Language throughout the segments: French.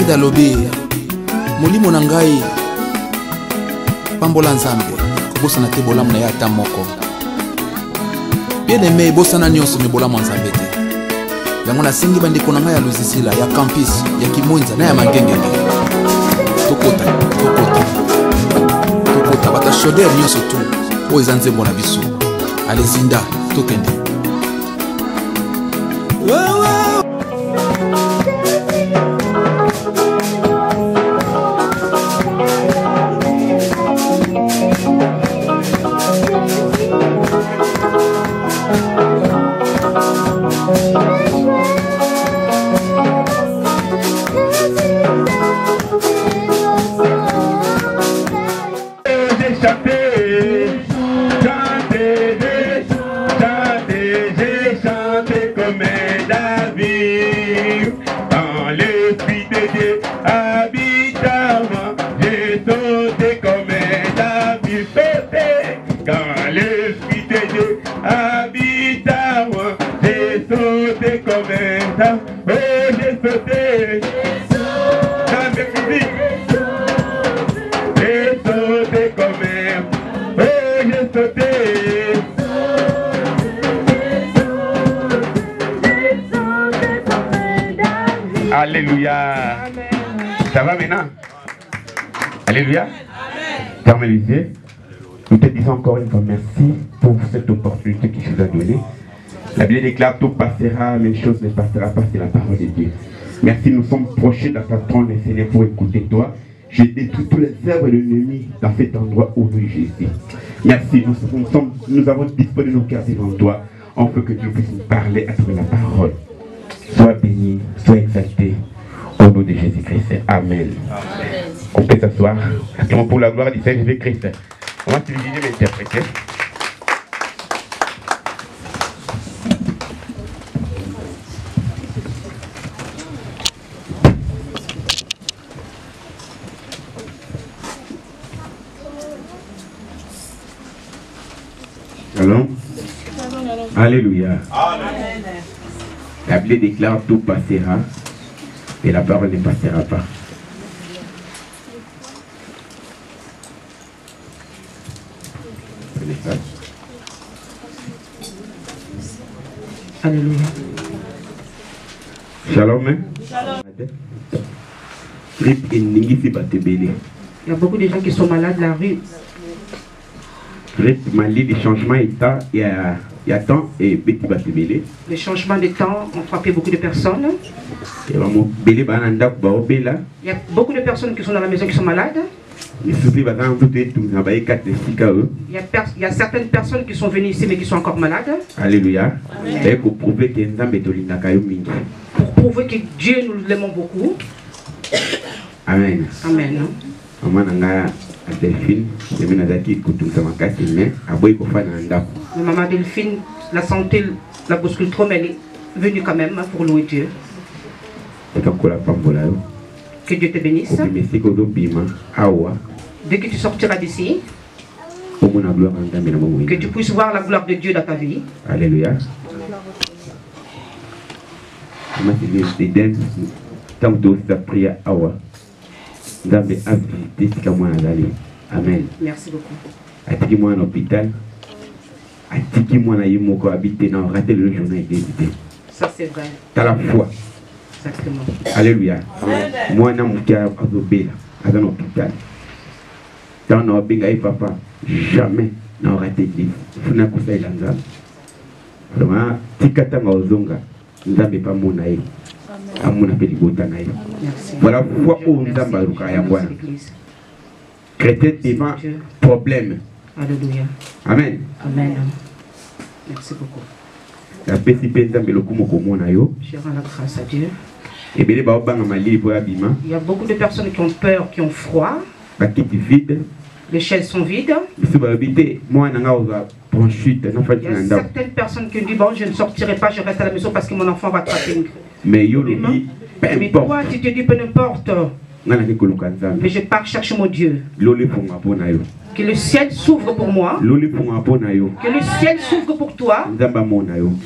David alobi molimo na ngai pambola nzambe kobosana te bolamu na ye ata moko. Bien aimé bosana nyonso me bolamu nzambe te. Yango nasengi bandeko na ngai ya Luzisila ya campus ya Kimwenza na ya Mangengenge. Tokota bata shoder nyonso tu o eza nzembo na biso. Alezinda tokende. Alléluia. Ça va maintenant? Alléluia. Fermez les yeux. Nous te disons encore une fois merci pour cette opportunité que tu nous as donnée. La Bible déclare tout passera, mais une chose ne passera pas, c'est la parole de Dieu. Merci, nous sommes prochés dans ta trône, Seigneur, pour écouter toi. Je détruis tous les œuvres de l'ennemi dans cet endroit au nom de Jésus. Merci, nous avons disposé nos cœurs devant toi. On veut que tu puisses nous parler à travers la parole. Sois béni, sois exalté au nom de Jésus-Christ. Amen. Amen. On peut s'asseoir. Pour la gloire du Seigneur Jésus-Christ. On va s'utiliser l'interpréter. Allons. Alléluia. Amen. La Bible déclare tout passera et la parole ne passera pas. Alléluia. Shalom. Il y a beaucoup de gens qui sont malades la rue. Les changements d'état, il y a temps et petit batebele. Les changements de temps ont frappé beaucoup de personnes. Il y a beaucoup de personnes qui sont dans la maison qui sont malades. Il y a certaines personnes qui sont venues ici mais qui sont encore malades. Alléluia. Pour prouver que Dieu nous l'aimons beaucoup. Amen. Amen. Delphine, maman Delphine, la santé la bouscule trop, mais elle est venue quand même pour louer Dieu. Que Dieu te bénisse. Dès que tu sortiras d'ici, que tu puisses voir la gloire de Dieu dans ta vie. Alléluia. Amen. Merci beaucoup. Atiki-moi en hôpital. Atiki-moi na yimoko habité na raté le journée d'éviter. Ça c'est vrai. T'as la foi. Exactement. Alléluia. Moi na mukia azobela à un hôpital. Dans nos bengai papa jamais na raté l'église. Funa kusai lanza. Vraiment tikata ngozonga. Nzambe pa mona ye. Amuna pe libota na ye. Voilà foi au nzamba ruka ya bwana. Chrétien devant problème. Alléluia. Amen. Amen. Merci beaucoup. La Je rends la grâce à Dieu. Il y a beaucoup de personnes qui ont peur, qui ont froid. Les chaises sont vides. Il y a certaines personnes qui disent bon, je ne sortirai pas, je reste à la maison parce que mon enfant va attraper. Mais toi, tu te dis peu n'importe. Mais je pars chercher mon Dieu. Que le ciel s'ouvre pour moi. Que le ciel s'ouvre pour toi.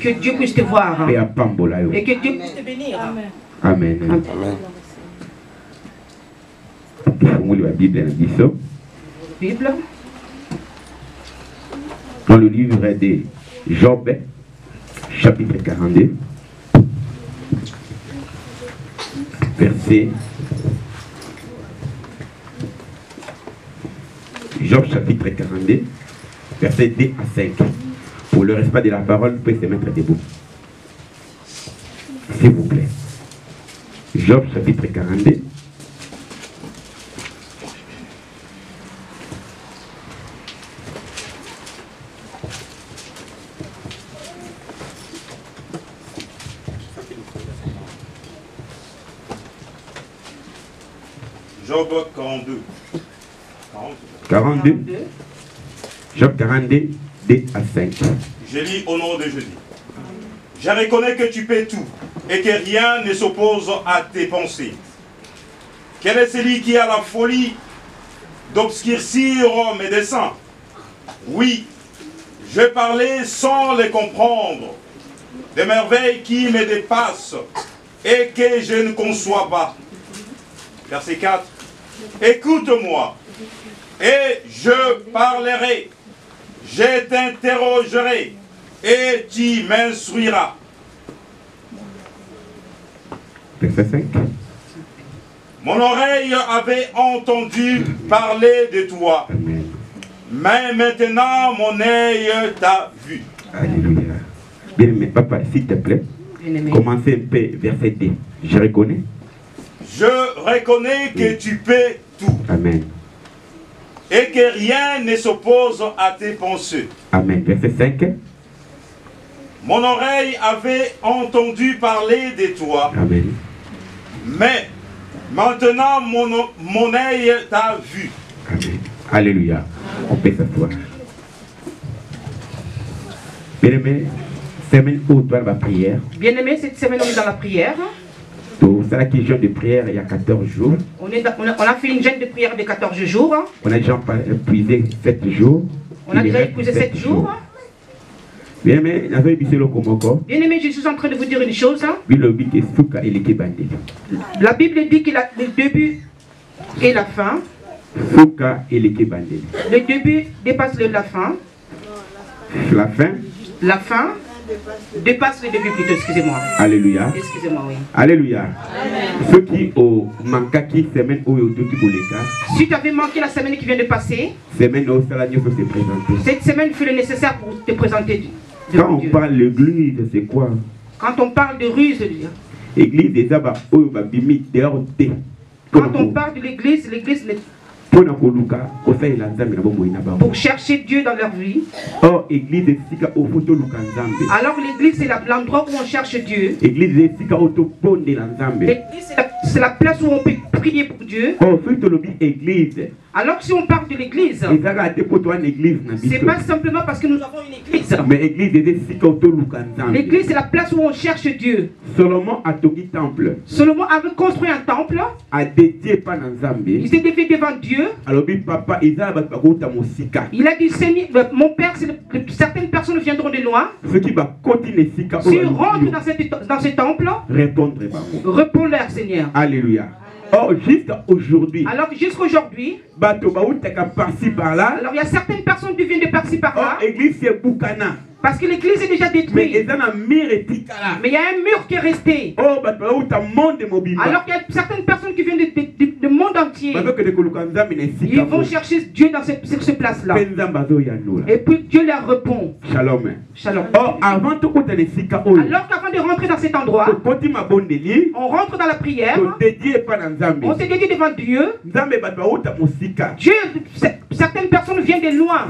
Que Dieu puisse te voir. Et que Dieu puisse te bénir. Amen. Amen. la Bible Bible. Dans le livre de Job, chapitre 42, verset. Job, chapitre 42, verset 2 à 5. Pour le respect de la parole, vous pouvez se mettre debout. S'il vous plaît. Job, chapitre 42. Job 42. 42. Job 42, 2 à 5. Je lis au nom de Jésus. Je reconnais que tu peux tout et que rien ne s'oppose à tes pensées. Quel est celui qui a la folie d'obscurcir mes desseins? Oui, je parlais sans les comprendre, des merveilles qui me dépassent et que je ne conçois pas. Verset 4. Écoute-moi et je parlerai, je t'interrogerai et tu m'instruiras. Verset 5. Mon oreille avait entendu parler de toi. Amen. Mais maintenant mon œil t'a vu. Alléluia. Bien aimé, papa, s'il te plaît, commencez un peu verset 2. Je reconnais. Je reconnais que tu peux tout. Amen. Et que rien ne s'oppose à tes pensées. Amen. Verset 5. Mon oreille avait entendu parler de toi. Amen. Mais maintenant mon œil t'a vu. Amen. Alléluia. On peut s'asseoir. Bien-aimé, semaine où tu as la prière. Bien-aimé, cette semaine on est dans la prière. Tout ça qui jeûne de prière il y a 14 jours. On a fait une jeûne de prière de 14 jours. On a déjà épuisé 7 jours. On a déjà épuisé 7 jours. Bien-aimé, Bien-aimé, je suis en train de vous dire une chose. La Bible dit qu'il a le début et la fin. Le début dépasse la fin. La fin dépasse le début plutôt, excusez-moi. Alléluia. Excusez-moi, oui. Alléluia. Ceux qui ont manqué semaine où si tu avais manqué la semaine qui vient de passer, cette semaine fut le nécessaire pour te présenter. Quand on parle de l'église, c'est quoi? Quand on parle de ruse, l'église des abats, quand on parle de l'église, l'église n'est pour chercher Dieu dans leur vie. Alors l'église c'est l'endroit où on cherche Dieu. L'église c'est la place où on peut prier pour Dieu. Alors si on parle de l'église, c'est pas simplement parce que nous avons une église. Mais l'église c'est la place où on cherche Dieu. Salomon avait construit un temple. Il s'est défié devant Dieu. Il a dit, Seigneur, mon Père, certaines personnes viendront de loin. S'ils rentrent dans ce temple, réponds-leur, Seigneur. Alléluia. Oh, jusqu'à aujourd'hui. Alors jusqu'aujourd'hui, alors il y a certaines personnes qui viennent de par-ci par-là. Parce que l'église est déjà détruite. Mais il y a un mur qui est resté. Alors qu'il y a certaines personnes qui viennent du monde entier. Ils vont chercher Dieu dans cette place-là. Et puis Dieu leur répond. Shalom. Shalom. Alors qu'avant de rentrer dans cet endroit, on rentre dans la prière. On se dédie devant Dieu. Dieu, certaines personnes viennent de loin.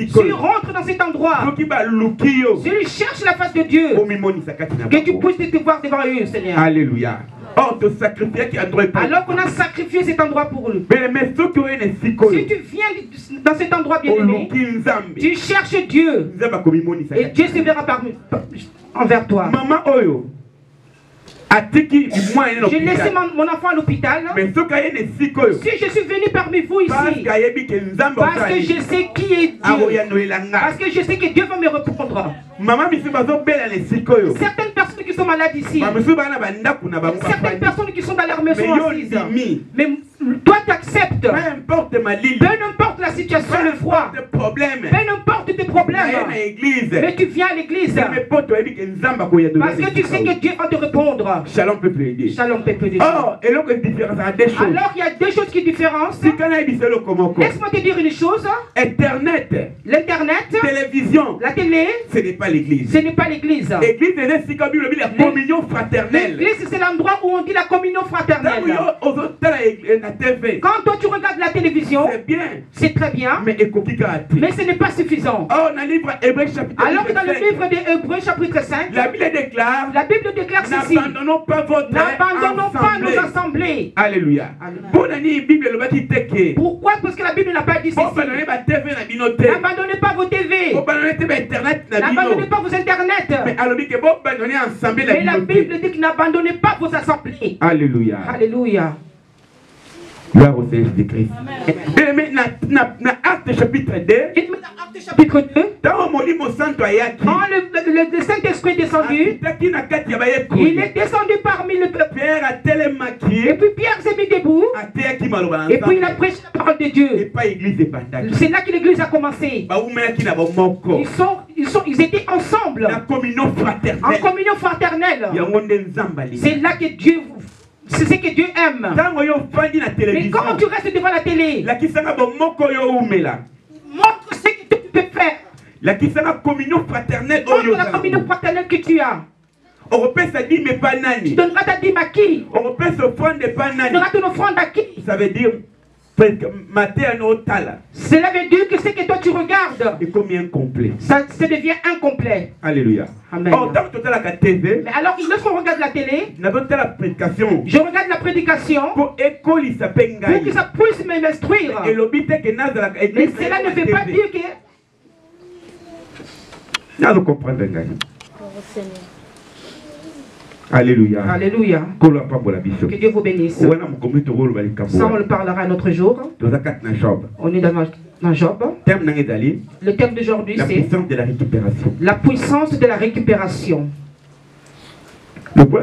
S'ils rentrent dans cet endroit, s'ils cherchent la face de Dieu, que tu puisses te voir devant eux, Seigneur. Alléluia. Alors qu'on a sacrifié cet endroit pour eux. Si tu viens dans cet endroit bien aimé, tu cherches Dieu. Et Dieu se verra envers toi. J'ai laissé mon enfant à l'hôpital. Si je suis venu parmi vous ici, parce que je sais qui est Dieu, parce que je sais que Dieu va me répondre. Certaines personnes qui sont malades ici, certaines personnes qui sont dans leur maison assises, mais toi t'acceptes. Peu importe la situation, le froid. Peu importe tes problèmes. Mais tu viens à l'église. Parce que tu sais que Dieu va te répondre. Shalom peuple de Dieu. Shalom peuple de Dieu. Alors il y a deux choses qui différencient. Laisse-moi te dire une chose. Internet. L'internet. Télévision. La télé. Ce n'est pas l'église. Ce n'est pas l'église. L'église c'est la communion fraternelle. L'église c'est l'endroit où on dit la communion fraternelle. Quand toi tu regardes la télévision, c'est bien. C'est très bien. Mais ce n'est pas suffisant. Alors que dans le livre des Hébreux chapitre 5, la Bible déclare ceci. N'abandonnons pas nos assemblées. Alléluia. Pourquoi? Parce que la Bible n'a pas dit ceci. N'abandonnez pas vos TV. N'abandonnez pas vos internets. Mais la Bible dit que n'abandonnez pas vos assemblées. Alléluia. Alléluia. Gloire au Seigneur Jésus-Christ. Mais dans Acte chapitre 2, le Saint-Esprit est descendu. Il est descendu parmi le peuple. Et puis Pierre s'est mis debout. Et puis il a prêché la parole de Dieu. C'est là que l'église a commencé. Ils étaient ensemble. En communion fraternelle. C'est là que Dieu... C'est ce que Dieu aime. Mais quand tu restes devant la télé, montre ce que tu peux faire. Montre la communion fraternelle que tu as. Tu donneras ta dîme à qui? Tu donneras ton offrande à qui? Ça veut dire cela veut dire que ce que toi tu regardes ça devient incomplet. Alléluia. Amen. Mais alors lorsqu'on regarde la télé, je regarde la prédication pour que ça puisse m'instruire. Mais cela ne veut pas dire que Alléluia. Alléluia. Que Dieu vous bénisse. Ça, on le parlera un autre jour. On est dans Job. Le thème d'aujourd'hui, c'est la puissance de la récupération. La puissance de la récupération. Comme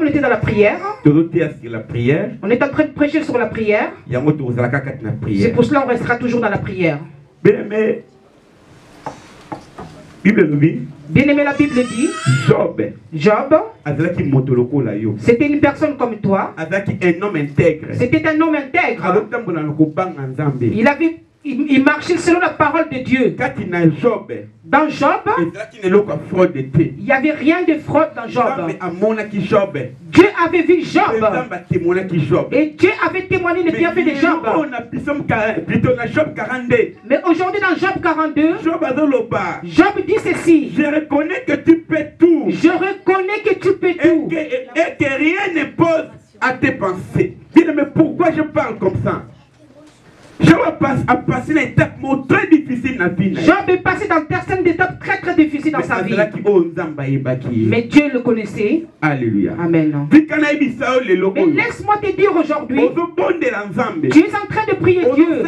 on était dans la prière, on est en train de prêcher sur la prière. C'est pour cela qu'on restera toujours dans la prière. Bien-aimé, la Bible dit Job, c'était une personne comme toi. C'était un homme intègre. Il marchait selon la parole de Dieu. Dans Job, il n'y avait rien de fraude dans Job. Dieu avait vu Job. Et Dieu avait témoigné le bienfait de Job. Mais aujourd'hui dans Job 42, Job dit ceci. Je reconnais que tu peux tout. Je reconnais que tu peux tout. Et que rien ne pose à tes pensées. Mais pourquoi je parle comme ça? Job a passé une étape très difficile dans la vie. Job est passé dans certaines étapes très difficiles dans sa vie. Mais Dieu le connaissait. Alléluia. Amen. Mais laisse-moi te dire aujourd'hui, tu es en train de prier Dieu.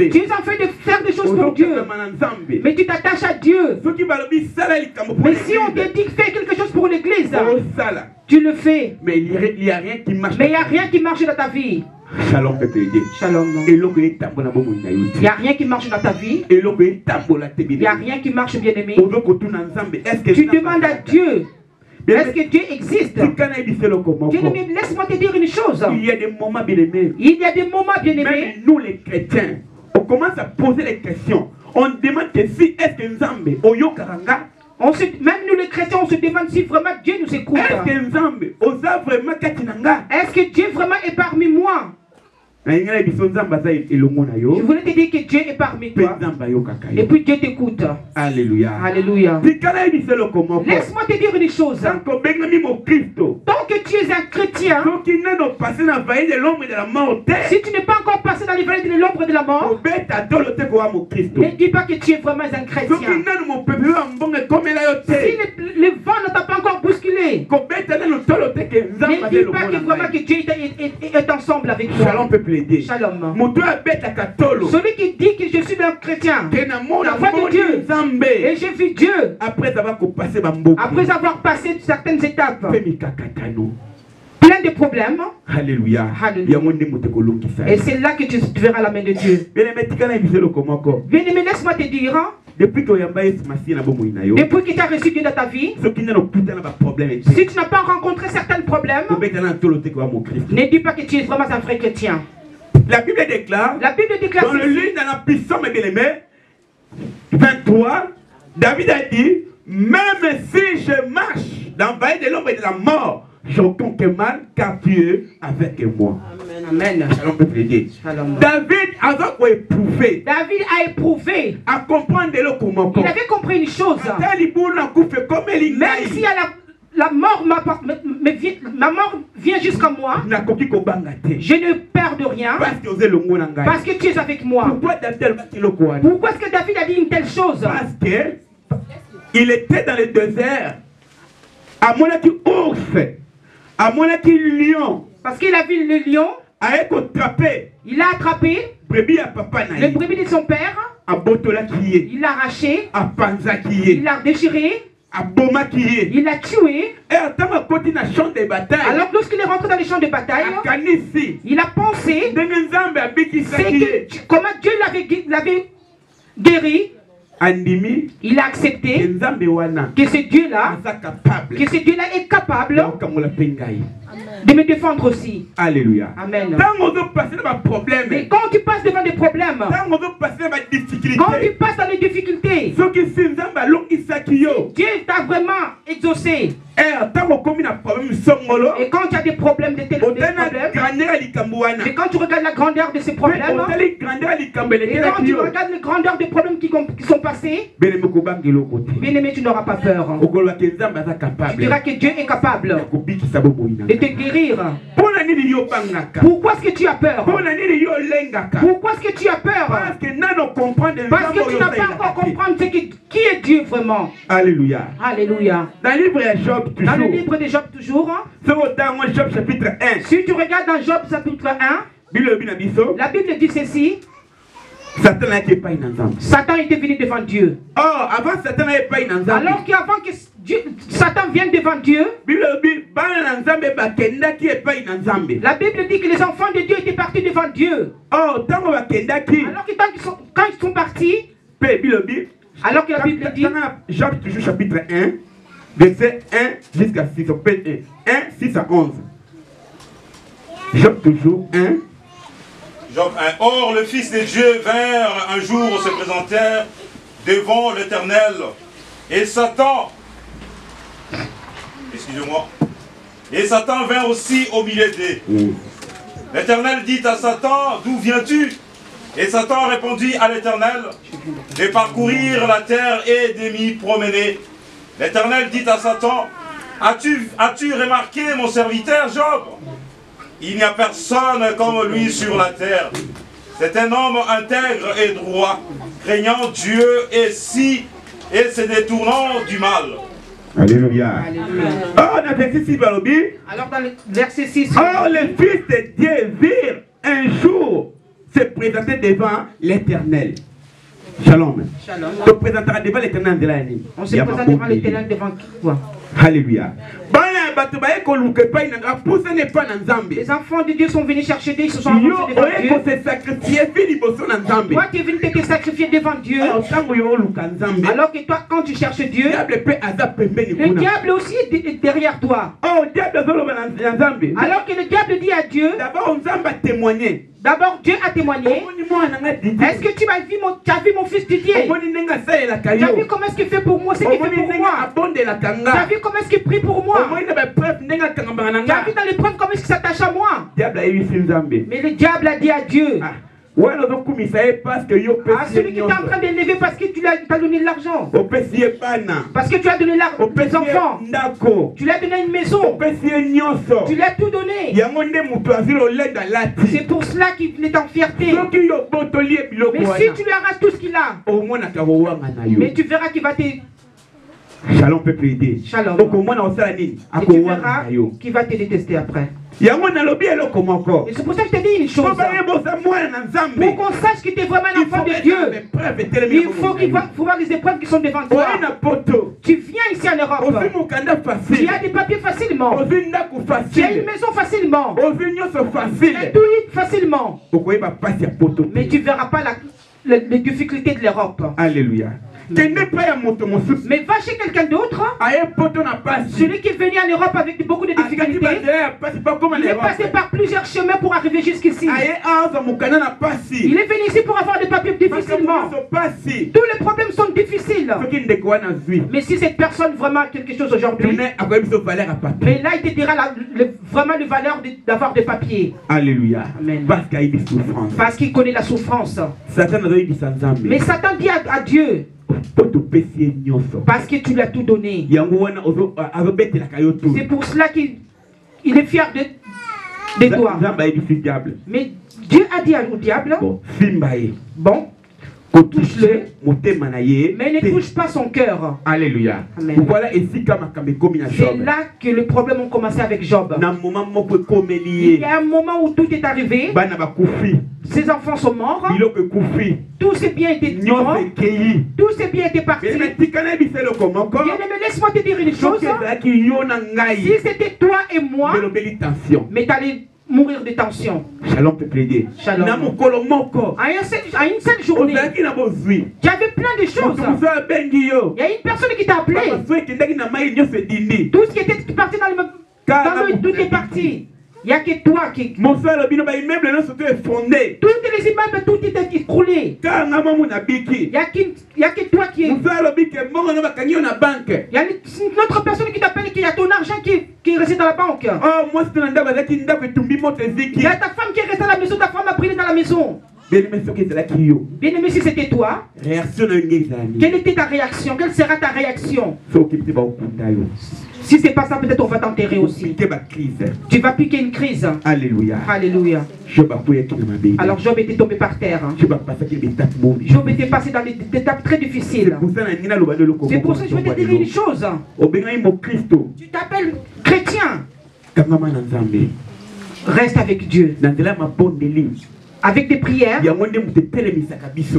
Tu es en train de faire des choses pour Dieu. Mais tu t'attaches à Dieu. Mais si on te dit fais quelque chose pour l'église, tu le fais. Mais il n'y a rien qui marche. Mais il n'y a rien qui marche dans ta vie. Shalom peuple de Dieu. Shalom. Il n'y a rien qui marche dans ta vie. Il n'y a rien qui marche, bien aimé. Tu demandes à Dieu. Est-ce que Dieu existe? Bien-aimé, laisse-moi te dire une chose. Il y a des moments bien aimés. Même nous les chrétiens, on commence à poser les questions. On demande que si est-ce que Nzambe oyo karanga. Même nous les chrétiens, on se demande si vraiment Dieu nous écoute. Est-ce que Dieu vraiment est parmi moi? Je voulais te dire que Dieu est parmi toi. Et puis Dieu t'écoute. Alléluia. Alléluia. Laisse-moi te dire une chose. Tant que tu es un chrétien, si tu n'es pas encore passé dans les vallées de l'ombre de la mort, ne dis pas que tu es vraiment un chrétien. Si le vent ne t'a pas encore bousculé, ne dis pas que vraiment que Dieu est ensemble avec toi. Shalom. Celui qui dit que je suis un chrétien, la voix de Dieu, et j'ai vu Dieu, après avoir passé certaines étapes, plein de problèmes. Alléluia. Alléluia. Et c'est là que tu verras la main de Dieu. Bien-aimé, laisse-moi te dire, depuis que tu as reçu Dieu dans ta vie, si tu n'as pas rencontré certains problèmes, ne dis pas que tu es vraiment un vrai chrétien. La Bible déclare dans le livre de la puissance, mes bien-aimés, 23, David a dit, même si je marche dans le vallée de l'ombre et de la mort, je aucun mal car tu es avec moi. Amen. Shalom, peuple de Dieu. David a éprouvé à comprendre le comment. Il avait compris une chose. Même si la mort ma mort vient jusqu'à moi, je ne perds de rien parce que tu es avec moi. Pourquoi est-ce que David a dit une telle chose? Parce qu'il était dans le désert, à mon avis ours, à mon avis lion. Parce qu'il a vu le lion. Il a attrapé le brebis de son père. Il l'a arraché. Il l'a déchiré. Il l'a tué. Alors lorsqu'il est rentré dans les champs de bataille, il a pensé comment Dieu l'avait guéri. Il a accepté que ce Dieu-là est capable de me défendre aussi. Alléluia. Amen. Mais quand tu passes devant des problèmes, quand tu passes dans les difficultés, Dieu t'a vraiment exaucé. Et quand tu as des problèmes de tes problèmes, mais quand tu regardes la grandeur de ces problèmes, et quand tu regardes la grandeur des problèmes qui sont passés, bien aimé, tu n'auras pas peur. Tu diras que Dieu est capable de te guérir. Pourquoi est-ce que tu as peur? Pourquoi est-ce que tu as peur? Parce que tu n'as pas encore compris qui est Dieu vraiment. Alléluia. Alléluia. Dans le livre de Job, dans le livre de Job toujours. Job chapitre 1. Si tu regardes dans Job chapitre 1, la Bible dit ceci. Satan était venu devant Dieu. Avant Satan n'était pas une alors qu'avant que Satan vienne devant Dieu, la Bible dit que les enfants de Dieu étaient partis devant Dieu. Alors que quand ils sont partis, alors que la Bible dit, Job toujours chapitre 1, verset 1 jusqu'à 6, 1, 6 à 11. Job toujours 1. Job 1. Or, le Fils de Dieu vinrent un jour se présentèrent devant l'Éternel. Et Satan, excusez-moi, et Satan vint aussi au milieu d'eux. L'Éternel dit à Satan, d'où viens-tu? Et Satan répondit à l'Éternel, de parcourir la terre et de m'y promener. L'Éternel dit à Satan, as-tu remarqué mon serviteur Job? Il n'y a personne comme lui sur la terre. C'est un homme intègre et droit, craignant Dieu et se détournant du mal. Alléluia. Alors dans le verset 6. Or le Fils de Dieu virent un jour se présenter devant l'Éternel. Shalom. Shalom. On se présentera devant l'Éternel de l'année. On se présente devant l'Éternel devant quoi? Alléluia. Les enfants de Dieu sont venus chercher Dieu, ils se sont avancés devant Dieu. Toi, tu es venu te sacrifier devant Dieu. Alors que toi, quand tu cherches Dieu, le diable aussi est derrière toi. Alors que le diable dit à Dieu, d'abord Dieu a témoigné. Est-ce que tu as vu mon fils Didier? Tu as vu comment est-ce qu'il fait pour moi, ce qu'il fait pour moi? Tu as vu comment est-ce qu'il prie pour moi? Tu as vu dans l'épreuve comment est-ce qu'il s'attache à moi? Mais le diable a dit à Dieu, celui qui est en train d'élever parce que tu lui as donné de l'argent, parce que tu as donné des enfants, tu lui as donné une maison, tu lui as tout donné. C'est pour cela qu'il est en fierté. Mais si tu lui arraches tout ce qu'il a, mais tu verras qu'il va te Shalom peut plaider. Shalom. Donc au moins on sait et tu verras qui va te détester après. Et c'est pour ça que je te dis une chose. Pour qu'on sache que tu es vraiment un enfant de Dieu, il faut qu'il va voir les épreuves qui sont devant toi. Tu viens ici en Europe. Tu as des papiers facilement. Tu as une maison facilement. Tu as tout facilement. Mais tu ne verras pas les difficultés de l'Europe. Alléluia. Mais va chez quelqu'un d'autre. Celui qui est venu en Europe avec beaucoup de difficultés. Il est passé par plusieurs chemins pour arriver jusqu'ici. Il est venu ici pour avoir des papiers difficilement. Tous les problèmes sont difficiles. Mais si cette personne vraiment a quelque chose aujourd'hui, mais là il te dira vraiment la valeur d'avoir des papiers. Alléluia. Amen. Parce qu'il connaît la souffrance. Mais Satan dit à Dieu, parce que tu l'as tout donné. C'est pour cela qu'il est fier de toi. Mais Dieu a dit au diable, bon, touche-le, mais ne touche pas son cœur. Alléluia. Amen. C'est là que les problèmes ont commencé avec Job. Il y a un moment où tout est arrivé. Ses enfants sont morts. Tous ses biens étaient morts. Tous ses biens étaient partis. Bien-aimé, laisse-moi te dire une chose. Si c'était toi et moi, mais t'allais mourir de tension. Shalom peut plaider. Shalom. À une seule journée, tu avais plein de choses. Il y a une personne qui t'a appelé. Tout ce qui était parti dans l'eau, tout est parti. Il n'y a que toi qui... Mon frère, tous les immeubles, tout est écroulé. Il n'y a que toi qui... Il y a une autre personne qui t'appelle, qui a ton argent qui est resté dans la banque. Il y a ta femme qui est restée à la maison, ta femme a brûlé dans la maison. Bien-aimé, si c'était toi, quelle était ta réaction? Quelle sera ta réaction? Si ce n'est pas ça, peut-être on va t'enterrer aussi. Tu vas piquer une crise. Alléluia. Alléluia. Alors Job était tombé par terre. Job était passé dans des étapes très difficiles. C'est pour ça que je vais te dire une chose. Tu t'appelles chrétien. Reste avec Dieu. Avec des prières,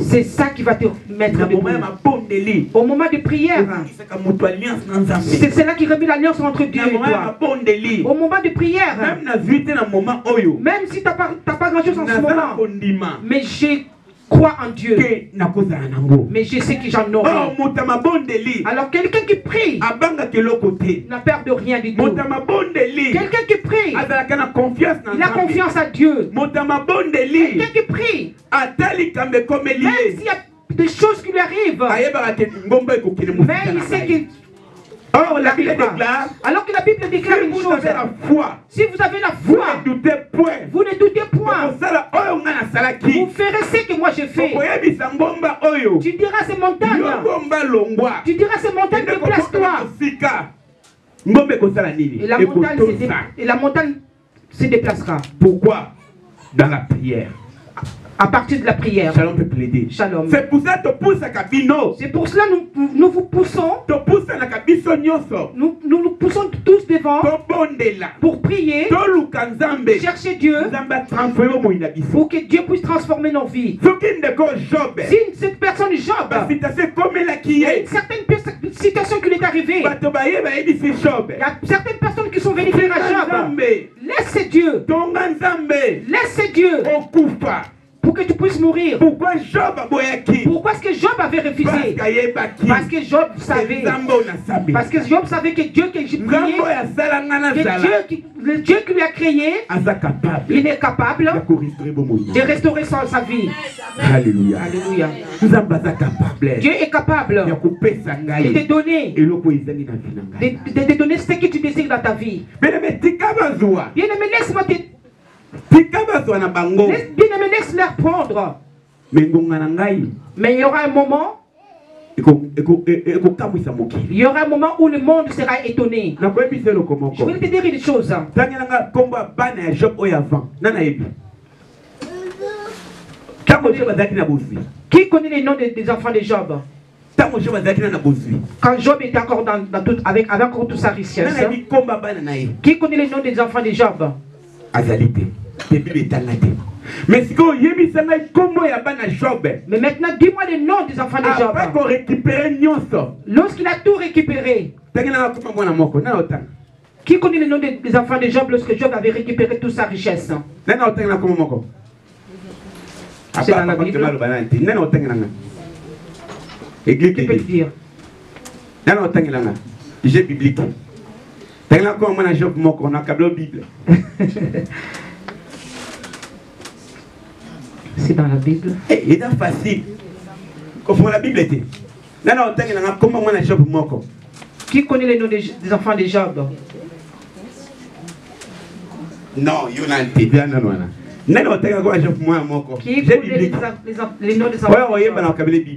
c'est ça qui va te mettre debout. Au moment de prière, c'est cela qui remet l'alliance entre Dieu et toi. Au moment de prière, même si tu n'as pas grand chose en ce moment, mais j'ai crois en Dieu, mais je sais que j'en aurai. Alors quelqu'un qui prie n'a peur de rien du tout. Quelqu'un qui prie, il a confiance à Dieu. Quelqu'un qui prie, même s'il y a des choses qui lui arrivent, mais il sait qu'il... Or, la Bible déclare, alors que la Bible déclare une chose, si vous avez la foi, vous ne doutez point, vous ferez ce que moi j'ai fait. Tu diras ces montagnes, déplace-toi. Et la montagne se déplacera. Pourquoi? Dans la prière. À partir de la prière. Shalom peut plaider. Shalom. C'est pour ça que tu pousses à Kabino. C'est pour cela que nous vous poussons. Nous nous poussons tous devant pour prier, chercher Dieu, pour que Dieu puisse transformer nos vies. Si cette personne Job, il y a une certaine situation qui lui est arrivée. Il y a certaines personnes qui sont venues faire à Job. Laisse Dieu. Laisse Dieu. Pour que tu puisses mourir. Pourquoi est-ce que Job avait refusé? Parce que Job savait. Parce que Job savait que Dieu que j'ai prié, que le Dieu qui lui a créé, il est capable de restaurer sa vie. Alléluia. Alléluia. Dieu est capable de te donner, de te donner ce que tu désires dans ta vie. Bien-aimé, laisse-moi te... Bien-aimé, laisse-leur prendre. Mais il y aura un moment, il y aura un moment où le monde sera étonné. Je vais te dire une chose. Qui connaît les noms des enfants de Job? Quand Job était encore avec encore toute sa richesse, qui connaît les noms des enfants de Job? Mais maintenant, dis-moi les noms des enfants de Job. Lorsqu'il a tout récupéré, qui connaît les noms des enfants de Job lorsque Job avait récupéré toute sa richesse? C'est dans la Bible. Tu peux le dire. J'ai biblique. C'est dans la Bible. Il est facile. Comment la Bible était? Qui connaît les noms des enfants de Job? Non, il y en a un petit peu. Qui connaît les noms des enfants de Job?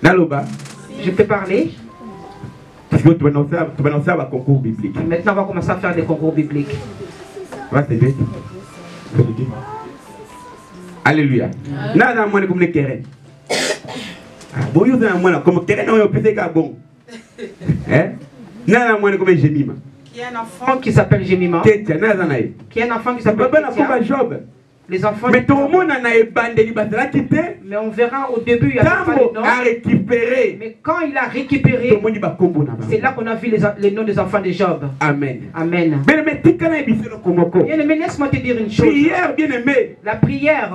Naloba. Je peux parler. Parce que tu vas lancer un concours biblique. Maintenant, on va commencer à faire des concours bibliques. Alléluia. Nana moi comme les keren. Bon yo na moi comme keren on peut faire bon. Hein? Nana moi comme Jemima. Qui est un enfant qui s'appelle Jemima. Qui est un enfant qui s'appelle Job. Les enfants. Mais tout le monde en a ébandé, mais on verra au début, il y a pas les noms. Récupéré. Mais quand il a récupéré, c'est là qu'on a vu les noms des enfants de Job. Amen. Amen. Bien-aimé, laisse-moi te dire une chose. Prière, bien-aimé. La prière.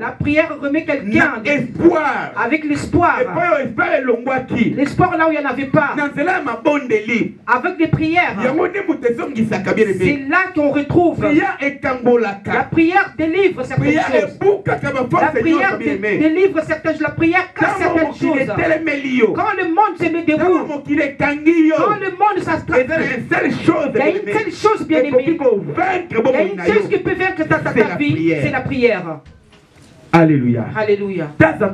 La prière remet quelqu'un avec l'espoir. L'espoir là où il n'y en avait pas. Avec des prières. C'est là qu'on retrouve. La prière délivre certaines choses. La prière délivre certaines choses. La prière casse certaines choses. Quand le monde se met debout, quand le monde s'astreint, il y a une seule chose, bien aimée. Il y a une chose qui peut vaincre ta vie, c'est la prière. Alléluia. Alléluia. De temps en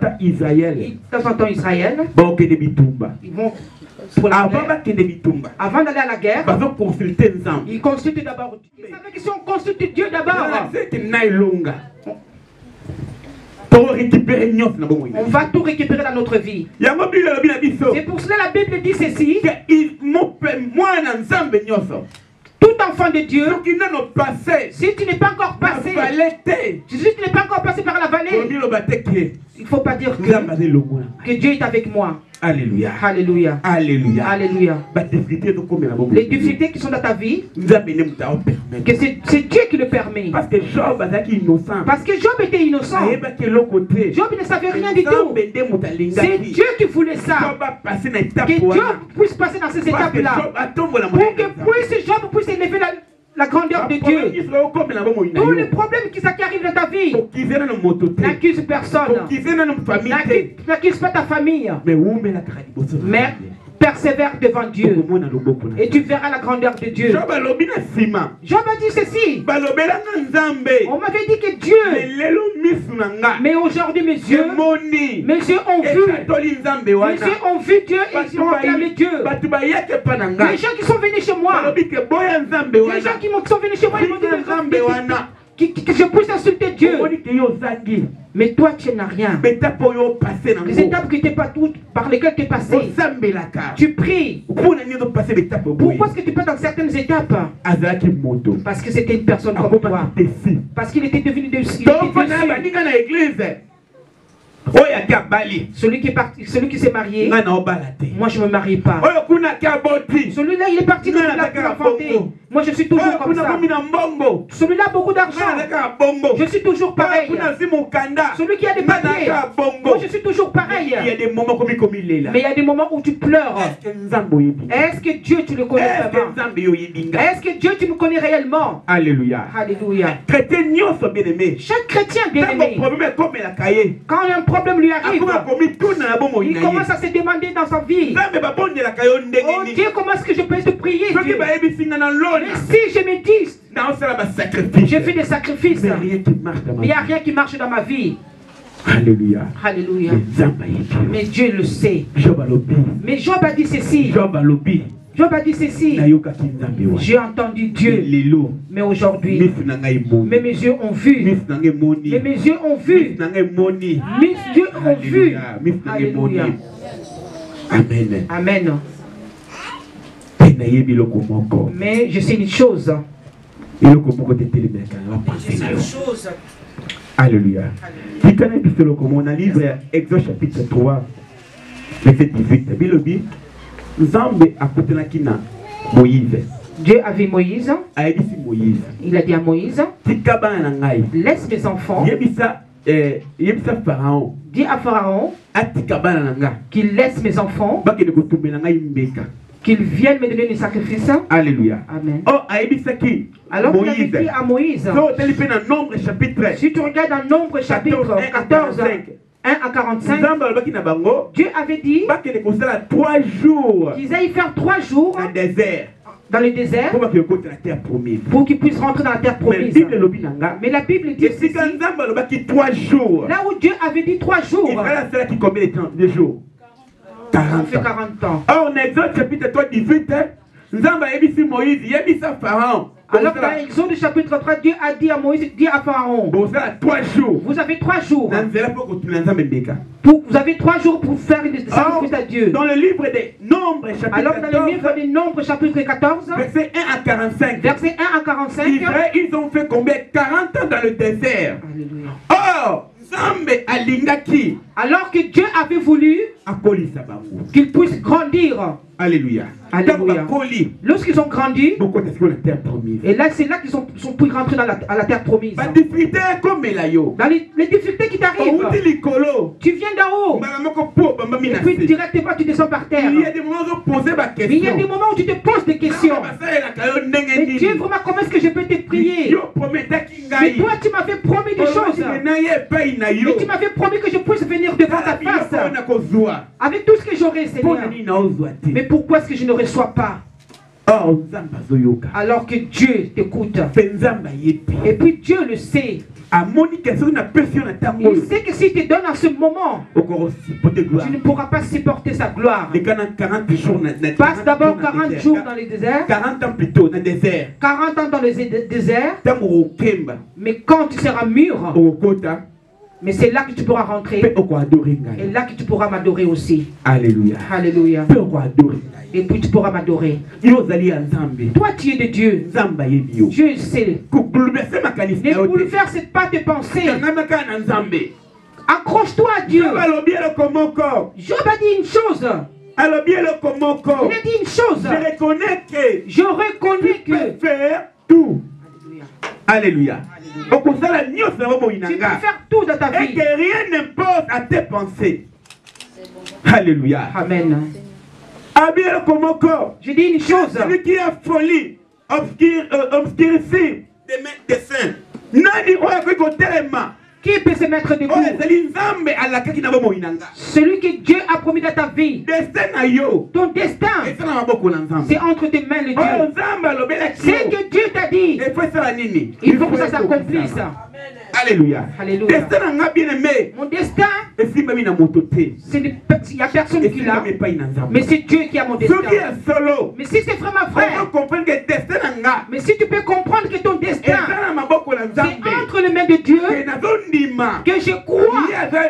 temps, Israël. Ils vont pour la guerre. Avant d'aller à la guerre, ils consultent d'abord Dieu. Ils savaient que si on consulte Dieu d'abord, on va tout récupérer dans notre vie. C'est pour cela la Bible dit ceci. Tout enfant de Dieu, si tu n'es pas encore passé, si tu n'es pas encore passé par la vallée, il ne faut pas dire que Dieu est avec moi. Alléluia. Alléluia. Alléluia. Alléluia. Les difficultés qui sont dans ta vie, que c'est Dieu qui le permet. Parce que Job était innocent. Job ne savait rien du tout. C'est Dieu qui voulait ça. Que Dieu puisse passer dans ces étapes-là. Pour que Job puisse élever la grandeur de Dieu. Tous les problèmes qui arrivent dans ta vie, n'accuse personne. N'accuse pas ta famille. Mais persévère devant Dieu et tu verras la grandeur de Dieu. Job a dit ceci. On m'avait dit que Dieu, mais aujourd'hui mes yeux ont vu. Mes yeux ont vu Dieu et ils ont acclamé Dieu. Les gens qui sont venus chez moi, les gens qui sont venus chez moi, ils m'ont dit que je puisse insulter Dieu. Mais toi tu n'as rien. Les étapes qui n'étaient pas toutes par lesquelles tu es passé, tu pries. Pourquoi est-ce que tu passes dans certaines étapes? Parce que c'était une personne comme toi. Parce qu'il était devenu dessus. Celui qui est parti, celui qui s'est marié, moi je ne me marie pas. Celui-là il est parti, il a pu enfanter. Moi je suis toujours comme ça. Celui-là a beaucoup d'argent. Je suis toujours pareil. Celui qui a des papiers, moi je suis toujours pareil. Mais il y a des moments où tu pleures. Est-ce que Dieu tu le connais vraiment? Est-ce que Dieu tu me connais réellement? Alléluia. Alléluia. Chaque chrétien bien aimé, quand un problème lui arrive, il commence à se demander dans sa vie, oh Dieu, comment est-ce que je peux te prier, Dieu? Mais si je me dis, je fais des sacrifices, mais il n'y a rien qui marche dans ma vie. Alléluia. Alléluia. Mais Dieu le sait. Mais Job a dit ceci. Job a dit ceci. J'ai entendu Dieu. Mais aujourd'hui, mes yeux ont vu. Mais mes yeux ont vu. Mes yeux ont vu. Alléluia. Amen. Amen. Mais je sais une chose. Alléluia. On a livre Exode chapitre 3, verset 18. Dieu a vu Moïse. Il a dit à Moïse, laisse mes enfants. Dis à Pharaon qu'il laisse mes enfants, qu'ils viennent me donner des sacrifices. Alléluia. Amen. Oh, alors il avait dit à Moïse, si tu regardes dans Nombre chapitre 14, 1 à 45, Dieu avait dit qu'ils aillent faire 3 jours dans le désert pour qu'ils puissent rentrer dans la terre promise. Mais la Bible dit ceci, là où Dieu avait dit 3 jours, de jours? 40 fait 40 ans. Or, en Exode chapitre 3, 18, Moïse, alors dans Exode chapitre 3, Dieu a dit à Moïse, dit à Pharaon, vous avez 3 jours. Vous avez 3 jours pour faire une sacrifice à Dieu. Dans le livre des Nombres, chapitre 14, alors dans le livre des Nombres, chapitre 14, verset 1 à 45, verset 1 à 45, ils ont fait combien? 40 ans dans le désert. Alléluia. Or, alors que Dieu avait voulu qu'ils puissent grandir. Alléluia. Alléluia. Lorsqu'ils ont grandi, et là c'est là qu'ils sont pu rentrer dans la terre promise. Dans les difficultés qui t'arrivent, tu viens d'en haut, et puis directement tu descends par terre. Il y a des moments où tu te poses des questions. Mais Dieu, vraiment, comment est-ce que je peux te prier? Mais toi tu m'avais promis des choses. Mais tu m'avais promis que je puisse venir devant ta face avec tout ce que j'aurais, Seigneur. Mais pourquoi est-ce que je ne reçois pas? Alors que Dieu t'écoute. Et puis Dieu le sait. Il sait que s'il te donne en ce moment, tu ne pourras pas supporter sa gloire. Passe d'abord 40 jours dans le désert. 40 ans plutôt dans le désert. 40 ans dans le désert. Mais quand tu seras mûr, mais c'est là que tu pourras rentrer. Et là que tu pourras m'adorer aussi. Alléluia. Alléluia. Et puis tu pourras m'adorer. Toi tu es de Dieu. Dieu sait. Ne bouleverse pas tes pensées. Accroche-toi à Dieu. Job a dit une chose. Il a dit une chose. Je reconnais que faire tout. Alléluia. Tu peux faire tout dans ta vie. Et que rien n'importe à tes pensées. Alléluia. Amen. Je dis une chose. Celui qui a folie, obscurci des saints. Qui peut se mettre debout? Celui que Dieu a promis dans ta vie. Ton destin, c'est entre tes mains, le Dieu. C'est que Dieu t'a dit. Il faut que ça s'accomplisse. Alléluia. Alléluia. Mon destin, il n'y a personne qui l'a. Mais c'est Dieu qui a mon destin. Mais si c'est vraiment vrai, mais si tu peux comprendre que ton destin, c'est entre les mains de Dieu, que je crois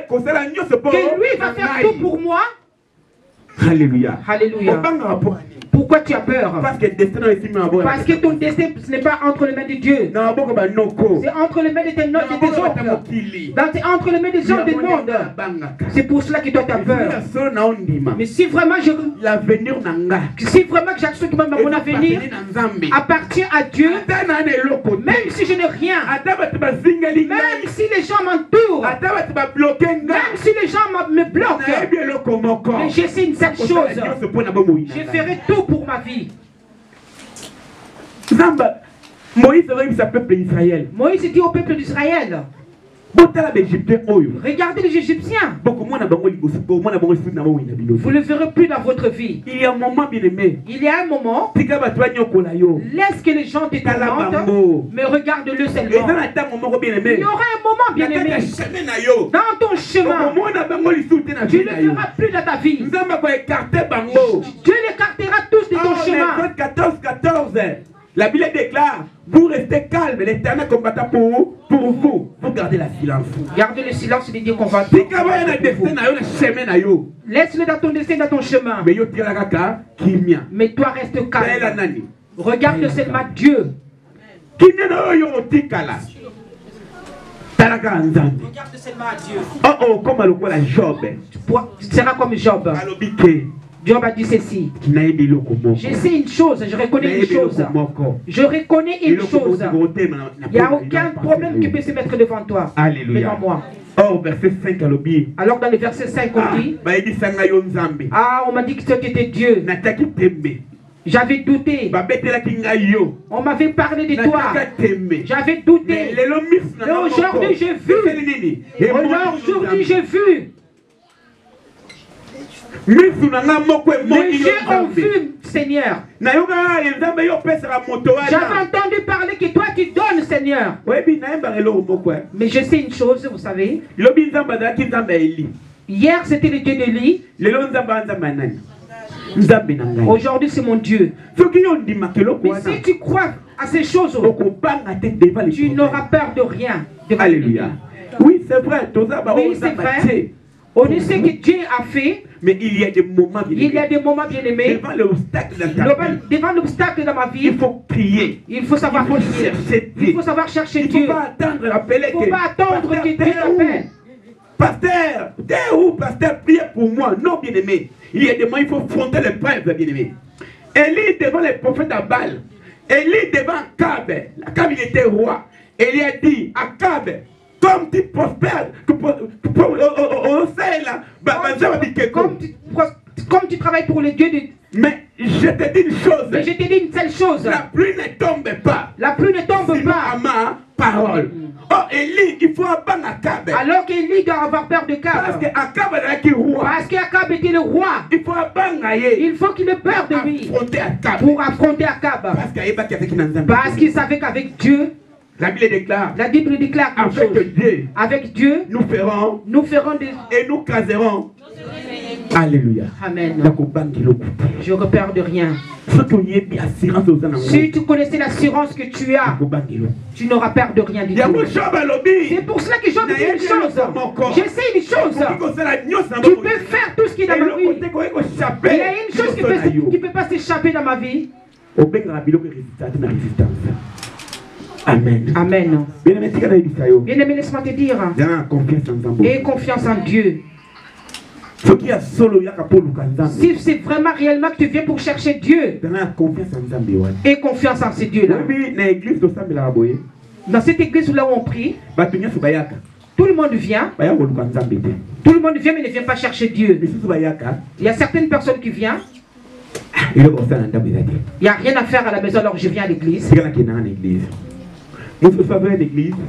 que lui va faire tout pour moi. Alléluia. Alléluia. Pourquoi tu as peur? Parce que ton destin ce n'est pas entre les mains de Dieu. C'est entre les mains de tes autres. C'est entre les mains des gens du monde. C'est pour cela que toi tu as peur. Mais si vraiment si vraiment que j'accepte que mon avenir appartient à Dieu, même si je n'ai rien, même si les gens m'entourent, même si les gens me bloquent, mais je sais une seule chose, je ferai tout pour ma vie. Moïse s'appelle peuple Moïse dit au peuple d'Israël, regardez les Égyptiens. Vous ne le verrez plus dans votre vie. Il y a un moment, bien aimé. Il y a un moment. Laisse que les gens te tourmentent, mais regarde-le seulement. Il y aura un moment, bien aimé. Dans ton chemin, tu ne le verras plus dans ta vie. Dieu l'écartera tous de ton chemin. 14, 14, la Bible déclare, vous restez calme, l'Éternel combattra pour vous. Vous gardez le silence. Gardez le silence, il dit qu'on va. Laisse-le dans ton destin, dans ton chemin. Mais toi, reste calme. Regarde seulement Dieu. Regarde seulement Dieu. Oh, comme le Job. Tu seras comme Job. Job a dit ceci. Je sais une chose, je reconnais une chose. Je reconnais une chose. Il n'y a aucun problème qui peut se mettre devant toi. Devant moi. Or, verset 5 à alors dans le verset 5, on dit, ah, on m'a dit que tu étais Dieu. J'avais douté. On m'avait parlé de toi. J'avais douté. Mais aujourd'hui, j'ai vu. Aujourd'hui, j'ai vu. Mais j'ai envie, Seigneur. J'avais entendu parler que toi tu donnes, Seigneur. Mais je sais une chose, vous savez. Hier c'était le Dieu d'Élie. Aujourd'hui c'est mon Dieu. Mais si tu crois à ces choses, tu n'auras peur de rien. Alléluia. Oui, c'est vrai. Oui, c'est vrai. On sait que Dieu a fait. Mais il y a des moments bien aimés. Il y a des moments bien aimés. Devant l'obstacle dans ma vie. Il faut prier. Il faut savoir prier. Il faut savoir chercher Dieu. Il ne faut pas attendre l'appeler. Il ne faut pas attendre que Dieu t'appelle. Pasteur, t'es où, pasteur, priez pour moi. Non, bien aimé. Il y a des moments, il faut affronter l'épreuve, bien aimé. Élie devant les prophètes d'Abal. Élie devant Akab. Akab, il était roi. Élie a dit, Akab, comme tu prospères, comme tu travailles pour les dieux de... Mais je te dis une chose. Mais je te dis une seule chose. La pluie ne tombe pas. La pluie ne tombe pas. À ma parole. Oh, Élie, il faut abattre Akab. Alors qu'Élie doit avoir peur de Akab. Parce qu'Akab était roi. Parce qu'Akab était le roi. Il faut abattre. Il faut qu'il ait peur de lui. Pour affronter Akab. Parce qu'il savait qu'avec Dieu, la Bible déclare avec Dieu, nous ferons des... et nous caserons. Alléluia. Amen. Je n'aurai peur de rien. Si tu connaissais l'assurance que tu as, tu n'auras peur de rien du tout. C'est pour cela que Job dit une chose. Je sais une chose. Tu peux faire tout ce qui est dans ma vie. Il y a une chose qui ne peut pas s'échapper dans ma vie. Amen. Amen. Bien-aimé, laisse-moi te dire. Aie confiance en Dieu. Si c'est vraiment réellement que tu viens pour chercher Dieu, aie confiance en ce Dieu-là. Dans cette église là où on prie, tout le monde vient. Tout le monde vient mais ne vient pas chercher Dieu. Il y a certaines personnes qui viennent. Il n'y a rien à faire à la maison alors je viens à l'église. Il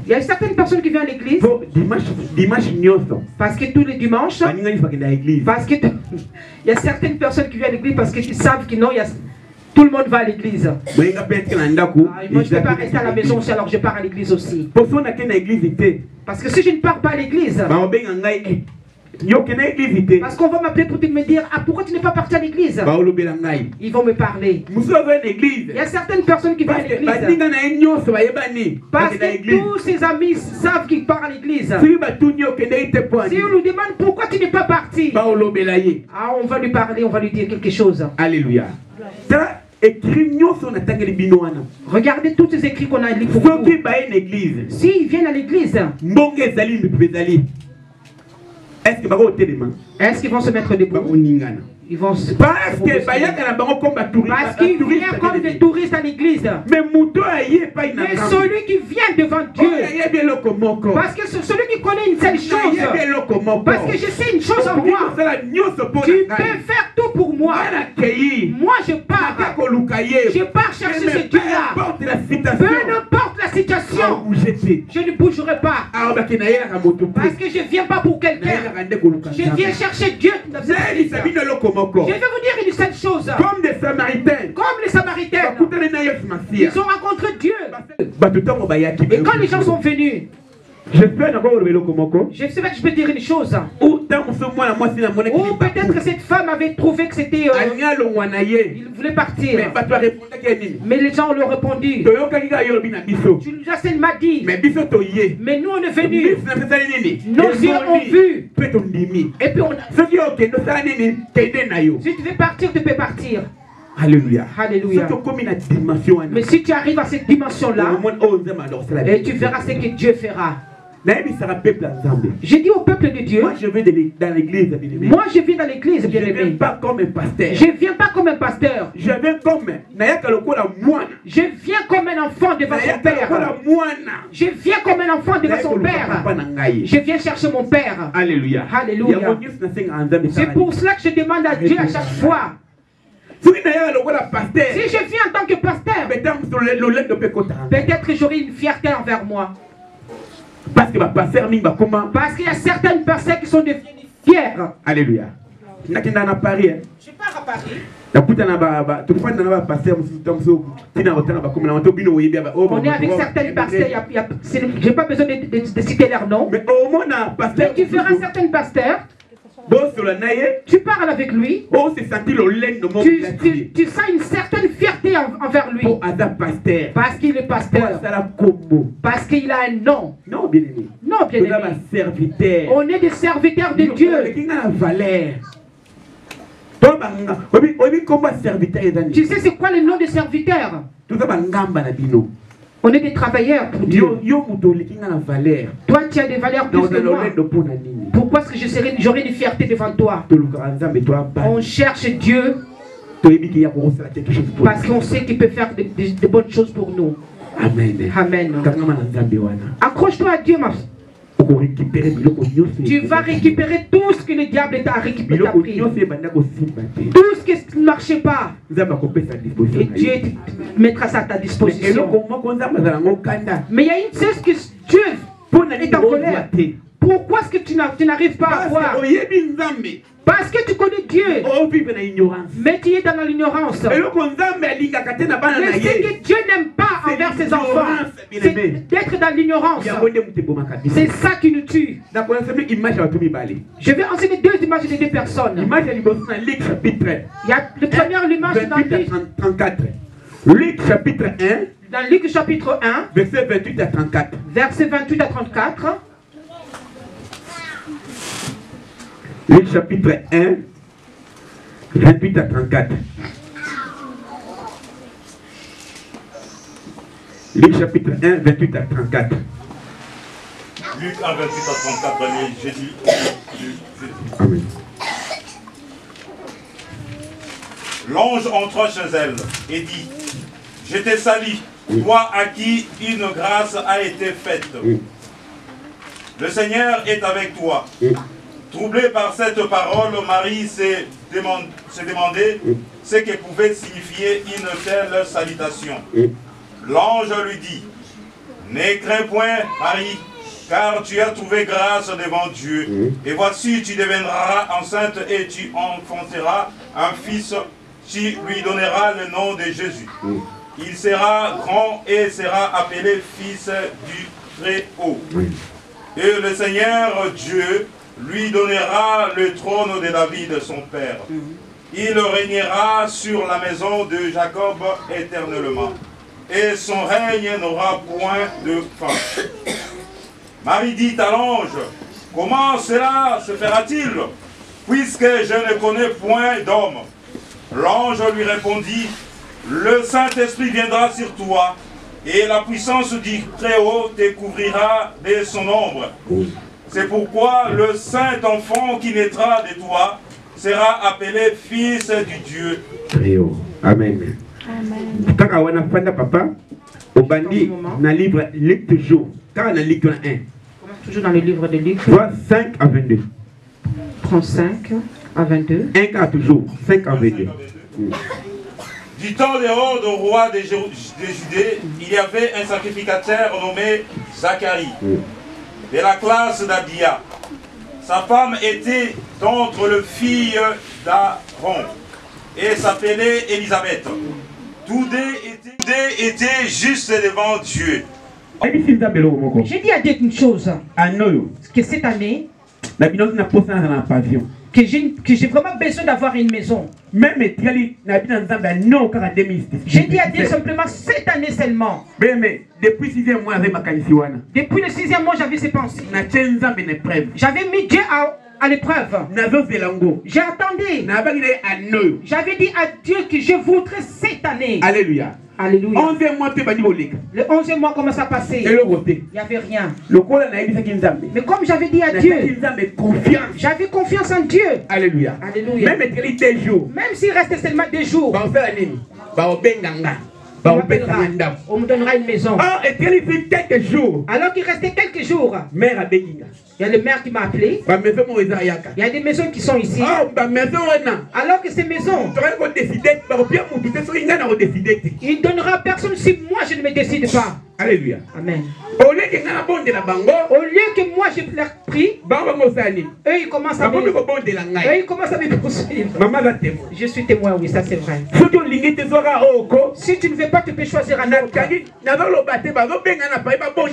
y a certaines personnes qui viennent à l'église parce que tous les dimanches, parce que il y a certaines personnes qui viennent à l'église parce qu'ils savent que non, tout le monde va à l'église. Moi je ne peux pas rester à la maison aussi, alors je pars à l'église aussi. Parce que si je ne pars pas à l'église, parce qu'on va m'appeler pour me dire, ah, pourquoi tu n'es pas parti à l'église? Ils vont me parler. Il y a certaines personnes qui vont à l'église parce que tous ses amis savent qu'il part à l'église. Si on nous demande pourquoi tu n'es pas parti, ah, on va lui parler, on va lui dire quelque chose. Alléluia. Regardez tous ces écrits qu'on a lus pour vous. S'ils viennent à l'église, est-ce qu'ils vont se mettre debout? Ils vont se... Parce qu'ils viennent comme des touristes à l'église. Mais celui qui vient devant Dieu, parce que celui qui connaît une seule chose, parce que je sais une chose en moi, tu peux faire tout pour moi. Moi je pars chercher ce Dieu-là. Peu importe la situation, je ne bougerai pas. Parce que je ne viens pas pour quelqu'un. Je viens chercher Dieu. Je vais vous dire une seule chose. Comme les Samaritains. Ils ont rencontré Dieu. Et quand les gens sont venus, J'espère que je peux dire une chose. Ou peut-être que cette femme avait trouvé que c'était... il voulait partir. Mais les gens lui ont répondu. Tu nous as m'a dit. Mais nous on est venus. Nos yeux ont vu. Et puis on a... Si tu veux partir, tu peux partir. Alléluia. Alléluia. Mais si tu arrives à cette dimension-là, et tu verras ce que Dieu fera. J'ai dit au peuple de Dieu. Moi je vais dans l'église. Moi je viens dans l'église, bien aimé. Je ne viens pas comme un pasteur. Je ne viens pas comme un pasteur. Je viens comme un enfant devant son père. Je viens comme un enfant devant son père. Je viens chercher mon père. Alléluia. Alléluia. C'est pour cela que je demande à Dieu à chaque fois. Si je viens en tant que pasteur, peut-être que j'aurai une fierté envers moi. Parce qu'il y a certaines personnes qui sont devenues fières. Alléluia. Je pars à Paris. On est avec certaines personnes, je n'ai pas besoin de citer leur nom. Mais tu verras certains pasteurs. Tu parles avec lui. Tu sens une certaine fierté envers lui. Parce qu'il est pasteur. Parce qu'il a un nom. Non, bien aimé. Non, bien aimé. On est des serviteurs de Dieu. Tu sais c'est quoi le nom des serviteurs? On est des travailleurs pour Dieu. Toi, tu as des valeurs plus que moi. Pourquoi est-ce que j'aurais une fierté devant toi? On cherche Dieu parce qu'on sait qu'il peut faire de bonnes choses pour nous. Amen. Amen. Accroche-toi à Dieu, ma fille. Tu vas récupérer tout ce que le diable t'a récupéré. Tout ce qui ne marchait pas. Et Dieu mettra ça à ta disposition. Mais il y a une chose que Dieu est en colère. Pourquoi est-ce que tu n'arrives pas à voir? Parce que tu connais Dieu. Mais tu es dans l'ignorance. Mais ce que Dieu n'aime pas envers ses enfants, c'est d'être dans l'ignorance. C'est ça qui nous tue. Je vais enseigner deux images de deux personnes. Il y a la première image dans Luc 34. Luc chapitre 1. Dans Luc chapitre 1. Verset 28 à 34. Verset 28 à 34. Luc chapitre 1, 28 à 34. Luc chapitre 1, 28 à 34. Luc 1, 28 à 34, Jésus. Amen. L'ange entra chez elle et dit, je t'ai sali, toi à qui une grâce a été faite. Le Seigneur est avec toi. Troublé par cette parole, Marie s'est demandé ce que pouvait signifier une telle salutation. L'ange lui dit, ne crains point, Marie, car tu as trouvé grâce devant Dieu. Et voici, tu deviendras enceinte et tu enfanteras un fils. Tu lui donneras le nom de Jésus. Il sera grand et sera appelé fils du Très-Haut. Et le Seigneur Dieu lui donnera le trône de David, son père. Il régnera sur la maison de Jacob éternellement. Et son règne n'aura point de fin. Marie dit à l'ange, comment cela se fera-t-il, puisque je ne connais point d'homme? L'ange lui répondit, le Saint-Esprit viendra sur toi, et la puissance du Très-Haut te couvrira de son ombre. C'est pourquoi le Saint-Enfant qui naîtra de toi sera appelé Fils du Dieu Très-Haut. Amen. Amen. Quand on a fait papa, au bandit, dans le livre Luc toujours, quand on a Luc 1. Toujours dans le livre de Luc. 5 à 22. 35 à 22. 1 quart toujours, 5 à 22. Du temps d'Hérode, au roi de Judée, il y avait un sacrificateur nommé Zacharie, de la classe d'Abia. Sa femme était d'entre les filles d'Aaron et s'appelait Élisabeth. Tous deux étaient justes devant Dieu. J'ai dit à Dieu une chose, que cette année, que j'ai vraiment besoin d'avoir une maison. J'ai dit à Dieu simplement cette année seulement. Depuis le 6e mois, j'avais ces pensées. J'avais mis Dieu à l'épreuve. J'ai attendu. J'avais dit à Dieu que je voudrais cette année. Alléluia. Alléluia. 11e mois, le 11e mois commence à passer. Il n'y avait rien. Mais comme j'avais dit à Dieu, j'avais confiance en Dieu. Alléluia. Alléluia. Même s'il restait seulement 2 jours, on me donnera une maison. Quelques jours. Alors qu'il restait quelques jours, il y a le maire qui m'a appelé. Il y a des maisons qui sont ici. Alors que ces maisons, il ne donnera à personne si moi je ne me décide pas. Alléluia. Amen. Au lieu que moi je leur prie, eux ils commencent à me poursuivre. Je suis témoin, oui, ça c'est vrai. Si tu ne veux pas, tu peux choisir un autre. Je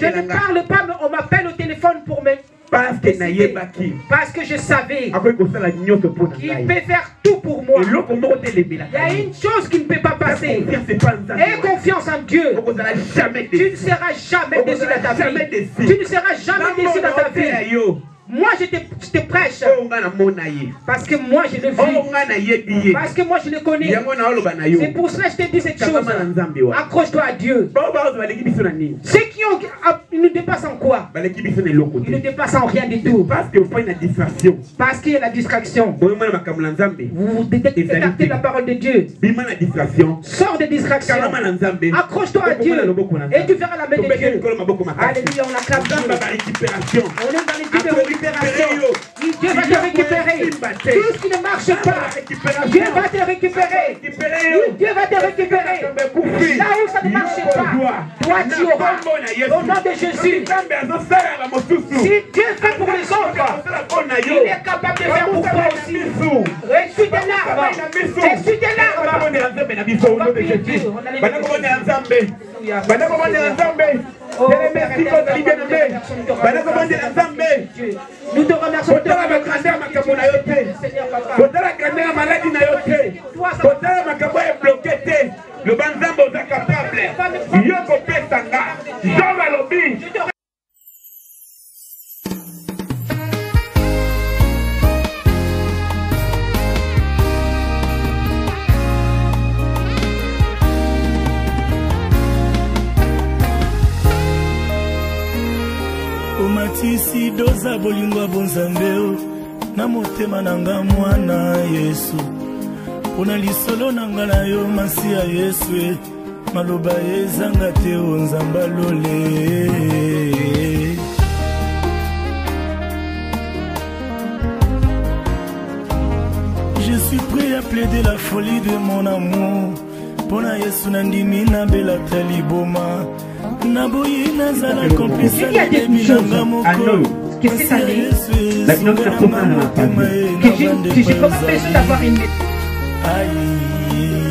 ne parle pas, mais on m'appelle au téléphone pour me... Parce que je savais qu'il peut faire tout pour moi. Il y a une chose qui ne peut pas passer. Aie confiance en Dieu. Tu ne seras jamais déçu dans ta vie. Tu ne seras jamais déçu dans ta vie. Moi je te prêche parce que moi je le vis, parce que moi je le connais. C'est pour cela que je te dis cette chose. Accroche-toi à Dieu. Ceux qui nous dépassent en quoi? Ils ne dépassent en rien du tout. Parce qu'il y a la distraction. Vous écartez la parole de Dieu. Sors de distraction. Accroche-toi à Dieu et tu verras la main de Dieu. Alléluia, on acclame Dieu. On est dans les Dieu de récupération. Dieu va te récupérer. Tout ce qui ne marche pas, Dieu va te récupérer. Dieu va te récupérer. Là où ça ne marche pas, toi tu auras. Au nom de Jésus. Si Dieu fait pour les autres, il est capable de faire pour toi aussi. Essuie tes larmes. Essuie tes larmes. Nous te remercions de ta le banzambo est capable. Yoko Pesanga. Jean Lobby. Omatisi doza bolingo bonzambeo na motema nanga mwana Yesu. Pona lisolo nanga na yo masi ya Yesu maloba ezanga te onzamba lole. Je suis prêt à plaider la folie de mon amour. Pona Yesu nandimi na bela taliboma. Naboyi nazala complice de bilanga moko. Que cette année, que j'ai comme besoin d'avoir une... Aïe.